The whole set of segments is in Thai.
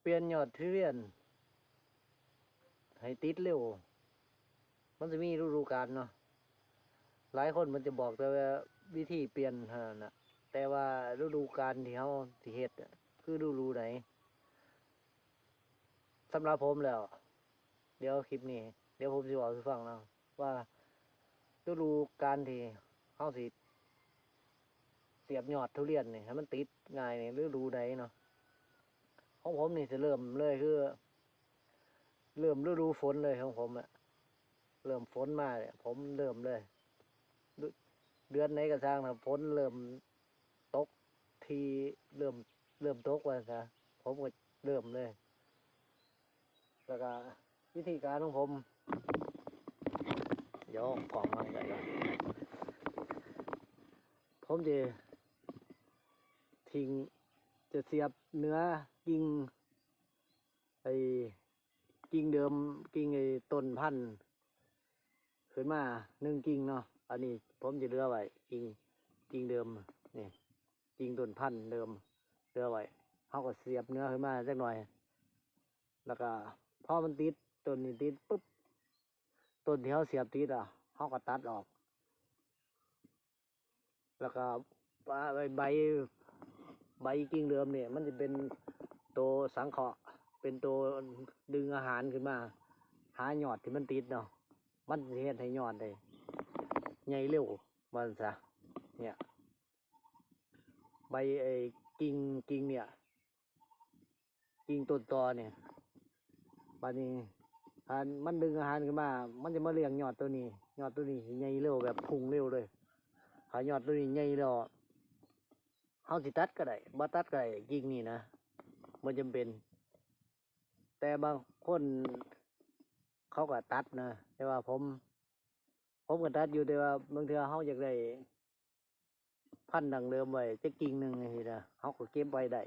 เปลี่ยนยอดทุเรียนให้ติดเร็วมันจะมีฤดูกาลเนาะหลายคนมันจะบอกแต่ว่าวิธีเปลี่ยนเท่านั้นนะแต่ว่าฤดูกาลที่เขาที่เฮ็ดคือฤดูไหนสำหรับผมแล้วเดี๋ยวคลิปนี้เดี๋ยวผมจะบอกให้ฟังนะว่าฤดูกาลที่เขาสิเสียบยอดทุเรียนนี่ให้มันติดง่ายนี่ฤดูใดเนาะของผมนี่จะเริ่มเลยคือเริ่มฤดูฝนเลยของผมอะเริ่มฝนมาเนี่ยผมเริ่มเลยเดือนไหนก็สร้างนะฝนเริ่มตกทีเริ่มตกว่าซะผมก็เริ่มเลยแล้วก็วิธีการของผมเดี๋ยวกล่องมาใส่ก่อนผมจะทิ้งจะเสียบเนื้อกิ่งไอ้กิ่งเดิมกิ่งไอ้ต้นพันธุ์ขึ้นมา1 กิ่งเนาะอันนี้ผมจะเหลือไว้กิ่งเดิมนี่กิ่งต้นพันธุ์เดิมเหลือไว้เขาก็เสียบเนื้อขึ้นมาสักหน่อยแล้วก็พอมันติดต้นนี้ติดปุ๊บต้นที่เขาเสียบติดเขาก็ตัดออกแล้วก็ใบกิ่งเดิมเนี่ยมันจะเป็นตัวสังเคราะห์เป็นตัวดึงอาหารขึ้นมาหายอดที่มันติดเนาะมันจะเฮ็ดให้ยอดได้ใหญ่เร็วมันซะเนี่ยใบไอ้กิ่งเนี่ยกิ่งต้นตอเนี่ยบัดนี้มันดึงอาหารขึ้นมามันจะมาเลี้ยงยอดตัวนี้ใหญ่เร็วแบบพุ่งเร็วเลยหายอดตัวนี้ใหญ่แล้วเขาสิตัดก็ได้บ่ตัดก็ได้กิ่งนี่นะมันจำเป็นแต่บางคนเขาก็ตัดนะแต่ว่าผมก็ตัดอยู่แต่ว่าบางทีเขาอยากได้พันธุ์ดังเดิมไว้จะกิ่งหนึ่งนี่นะเขาก็เก็บไว้ได้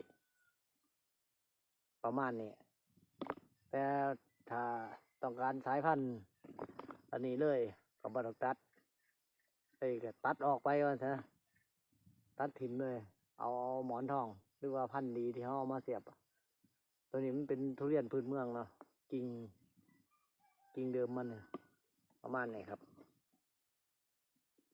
ประมาณนี้แต่ถ้าต้องการสายพันธุ์อันนี้เลยก็บ่ต้องตัดก็ตัดออกไปว่าซะตัดถิ่นเลยเอาหมอนทองหรือว่าพันธุ์ดีที่เขาเอามาเสียบตัวนี้มันเป็นทุเรียนพื้นเมืองเนาะกิ่งเดิมมันประมาณนี้ครับ